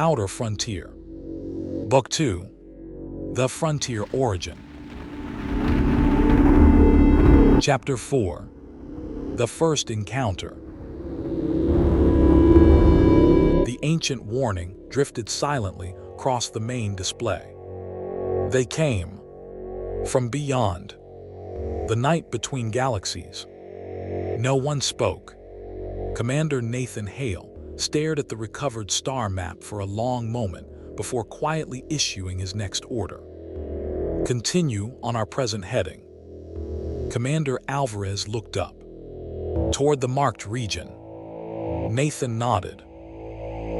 Outer Frontier. Book 2. The Frontier Origin. Chapter 4. The First Encounter. The ancient warning drifted silently across the main display. They came from beyond, the night between galaxies. No one spoke. Commander Nathan Hale stared at the recovered star map for a long moment before quietly issuing his next order. Continue on our present heading. Commander Alvarez looked up toward the marked region. Nathan nodded.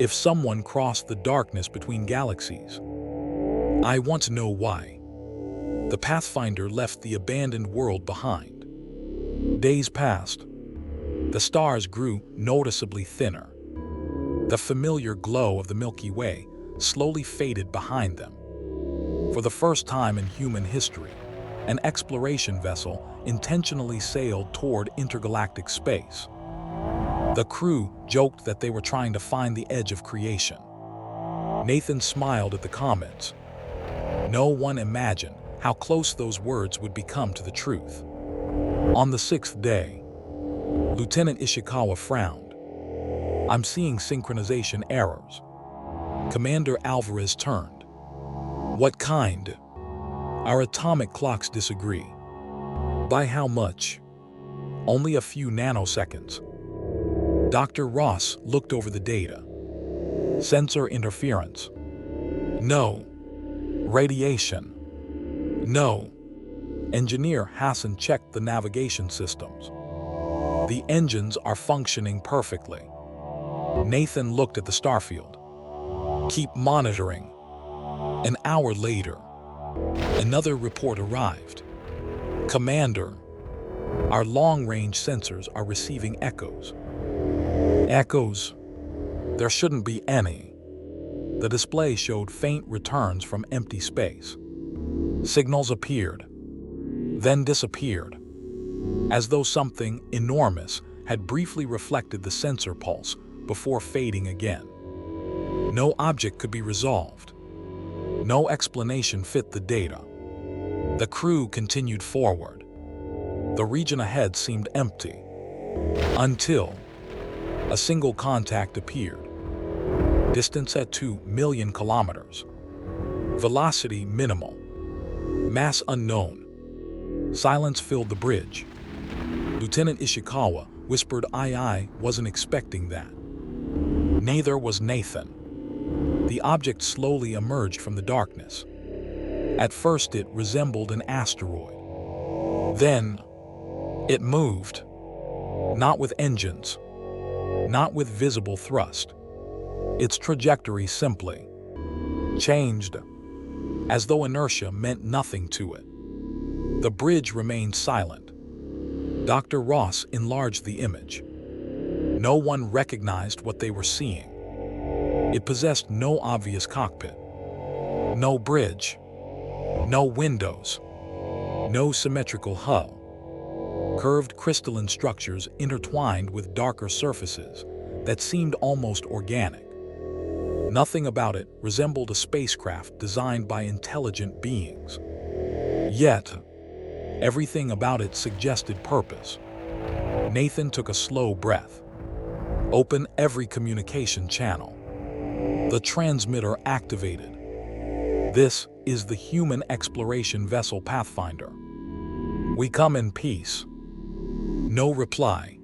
If someone crossed the darkness between galaxies, I want to know why. The Pathfinder left the abandoned world behind. Days passed. The stars grew noticeably thinner. The familiar glow of the Milky Way slowly faded behind them. For the first time in human history, an exploration vessel intentionally sailed toward intergalactic space. The crew joked that they were trying to find the edge of creation. Nathan smiled at the comments. No one imagined how close those words would become to the truth. On the 6th day, Lieutenant Ishikawa frowned. I'm seeing synchronization errors. Commander Alvarez turned. What kind? Our atomic clocks disagree. By how much? Only a few nanoseconds. Dr. Ross looked over the data. Sensor interference. No. Radiation. No. Engineer Hassan checked the navigation systems. The engines are functioning perfectly. Nathan looked at the starfield. Keep monitoring. An hour later, another report arrived. Commander, our long-range sensors are receiving echoes. Echoes? There shouldn't be any. The display showed faint returns from empty space. Signals appeared, then disappeared, as though something enormous had briefly reflected the sensor pulse before fading again. No object could be resolved. No explanation fit the data. The crew continued forward. The region ahead seemed empty, until a single contact appeared. Distance at 2 million kilometers. Velocity minimal. Mass unknown. Silence filled the bridge. Lieutenant Ishikawa whispered, I wasn't expecting that. Neither was Nathan. The object slowly emerged from the darkness. At first it resembled an asteroid. Then it moved. Not with engines. Not with visible thrust. Its trajectory simply changed, as though inertia meant nothing to it. The bridge remained silent. Dr. Ross enlarged the image. No one recognized what they were seeing. It possessed no obvious cockpit. No bridge. No windows. No symmetrical hull. Curved crystalline structures intertwined with darker surfaces that seemed almost organic. Nothing about it resembled a spacecraft designed by intelligent beings. Yet, everything about it suggested purpose. Nathan took a slow breath. Open every communication channel. The transmitter activated. This is the human exploration vessel Pathfinder. We come in peace. No reply.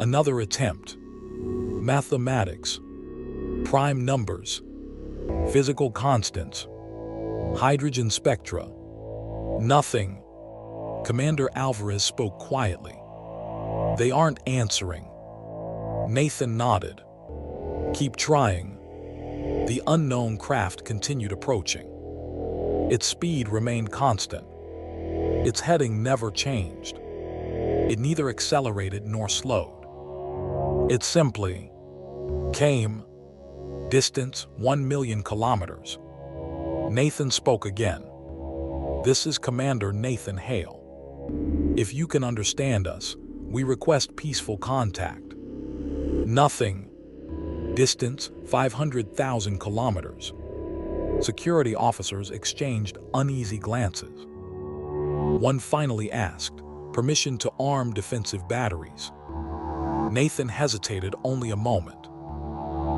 Another attempt. Mathematics. Prime numbers. Physical constants. Hydrogen spectra. Nothing. Commander Alvarez spoke quietly. They aren't answering. Nathan nodded. Keep trying. The unknown craft continued approaching. Its speed remained constant. Its heading never changed. It neither accelerated nor slowed. It simply came. Distance 1 million kilometers. Nathan spoke again. This is Commander Nathan Hale. If you can understand us, we request peaceful contact. Nothing. Distance 500,000 kilometers. Security officers exchanged uneasy glances. One finally asked permission to arm defensive batteries. Nathan hesitated only a moment.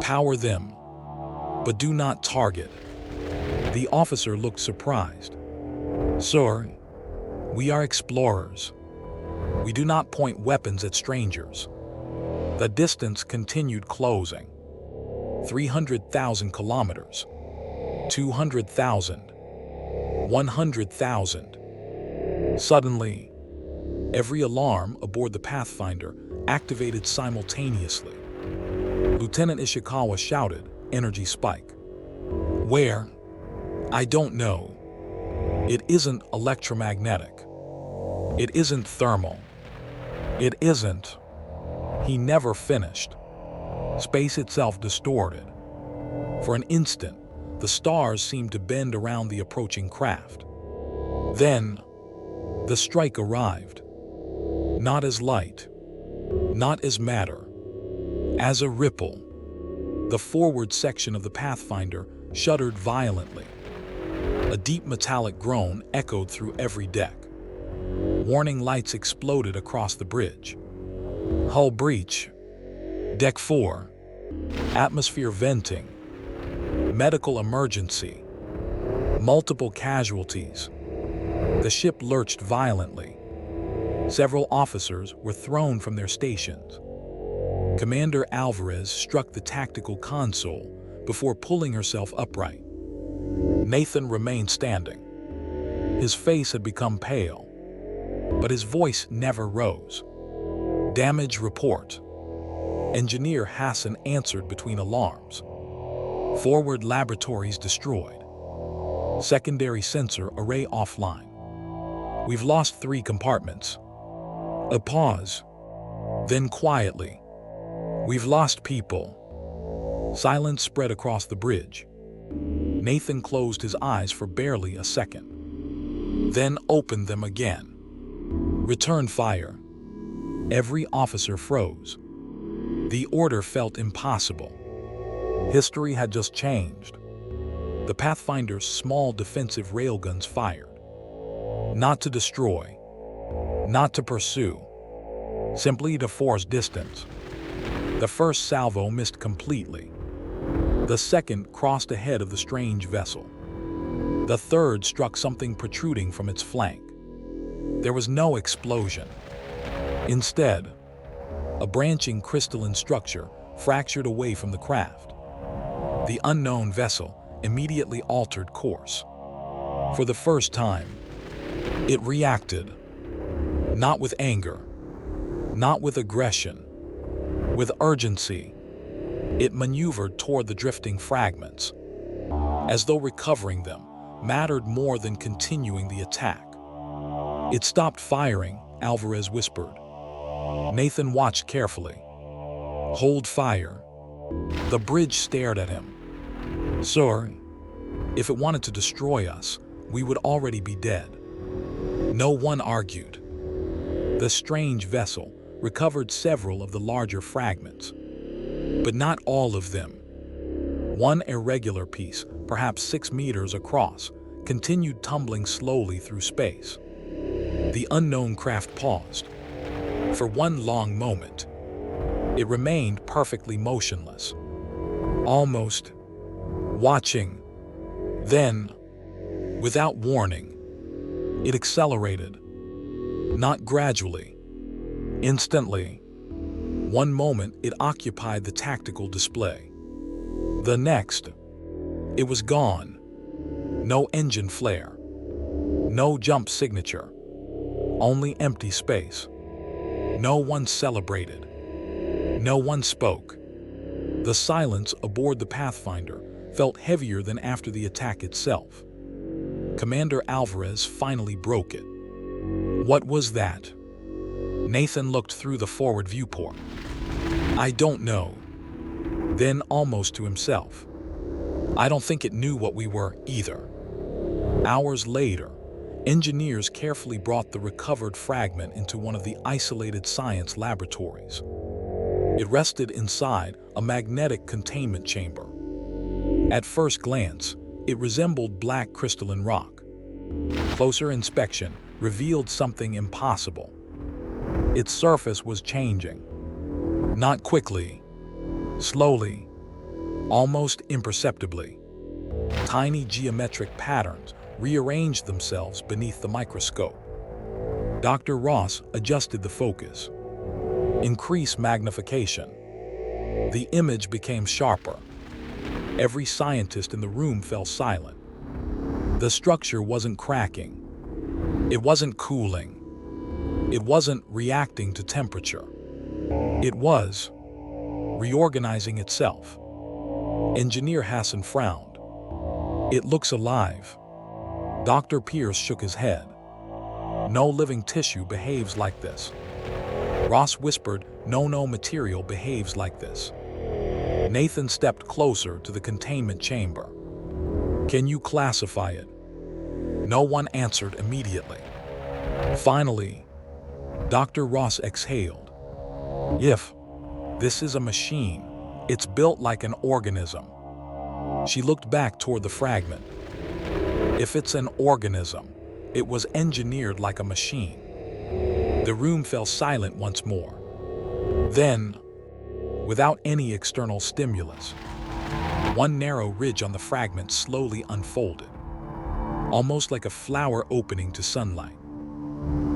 Power them, but do not target. The officer looked surprised. Sir, we are explorers. We do not point weapons at strangers. The distance continued closing. 300,000 kilometers. 200,000. 100,000. Suddenly, every alarm aboard the Pathfinder activated simultaneously. Lieutenant Ishikawa shouted, "Energy spike." Where? I don't know. It isn't electromagnetic. It isn't thermal. It isn't. He never finished. Space itself distorted. For an instant, the stars seemed to bend around the approaching craft. Then, the strike arrived. Not as light, not as matter, as a ripple. The forward section of the Pathfinder shuddered violently. A deep metallic groan echoed through every deck. Warning lights exploded across the bridge. Hull breach. Deck 4. Atmosphere venting. Medical emergency. Multiple casualties. The ship lurched violently. Several officers were thrown from their stations. Commander Alvarez struck the tactical console before pulling herself upright. Nathan remained standing. His face had become pale, but his voice never rose. Damage report. Engineer Hassan answered between alarms. Forward laboratories destroyed. Secondary sensor array offline. We've lost 3 compartments. A pause. Then quietly. We've lost people. Silence spread across the bridge. Nathan closed his eyes for barely a second. Then opened them again. Return fire. Every officer froze. The order felt impossible. History had just changed. The Pathfinder's small defensive railguns fired. Not to destroy, not to pursue, simply to force distance. The first salvo missed completely. The second crossed ahead of the strange vessel. The third struck something protruding from its flank. There was no explosion. Instead, a branching crystalline structure fractured away from the craft. The unknown vessel immediately altered course. For the first time, it reacted. Not with anger, not with aggression, with urgency. It maneuvered toward the drifting fragments, as though recovering them mattered more than continuing the attack. It stopped firing, Alvarez whispered. Nathan watched carefully. Hold fire. The bridge stared at him. Sir, if it wanted to destroy us, we would already be dead. No one argued. The strange vessel recovered several of the larger fragments, but not all of them. One irregular piece, perhaps 6 meters across, continued tumbling slowly through space. The unknown craft paused. For one long moment, it remained perfectly motionless, almost watching. Then, without warning, it accelerated. Not gradually, instantly. One moment it occupied the tactical display. The next, it was gone. No engine flare, no jump signature, only empty space. No one celebrated. No one spoke. The silence aboard the Pathfinder felt heavier than after the attack itself. Commander Alvarez finally broke it. What was that? Nathan looked through the forward viewport. I don't know. Then, almost to himself, I don't think it knew what we were either. Hours later, engineers carefully brought the recovered fragment into one of the isolated science laboratories. It rested inside a magnetic containment chamber. At first glance, it resembled black crystalline rock. Closer inspection revealed something impossible. Its surface was changing. Not quickly, slowly, almost imperceptibly. Tiny geometric patterns rearranged themselves beneath the microscope. Dr. Ross adjusted the focus. Increase magnification. The image became sharper. Every scientist in the room fell silent. The structure wasn't cracking. It wasn't cooling. It wasn't reacting to temperature. It was reorganizing itself. Engineer Hassan frowned. It looks alive. Dr. Pierce shook his head. No living tissue behaves like this. Ross whispered, no material behaves like this. Nathan stepped closer to the containment chamber. Can you classify it? No one answered immediately. Finally, Dr. Ross exhaled. If this is a machine, it's built like an organism. She looked back toward the fragment. If it's an organism, it was engineered like a machine. The room fell silent once more. Then, without any external stimulus, one narrow ridge on the fragment slowly unfolded, almost like a flower opening to sunlight.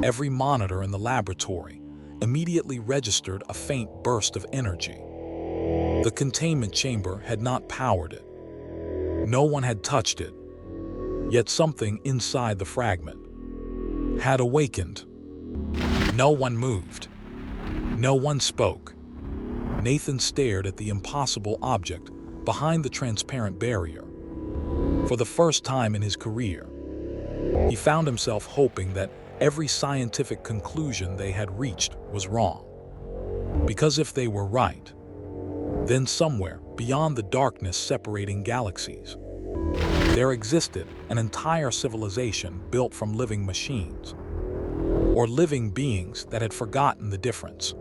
Every monitor in the laboratory immediately registered a faint burst of energy. The containment chamber had not powered it. No one had touched it. Yet something inside the fragment had awakened. No one moved. No one spoke. Nathan stared at the impossible object behind the transparent barrier. For the first time in his career, he found himself hoping that every scientific conclusion they had reached was wrong. Because if they were right, then somewhere beyond the darkness separating galaxies, there existed an entire civilization built from living machines, or living beings that had forgotten the difference.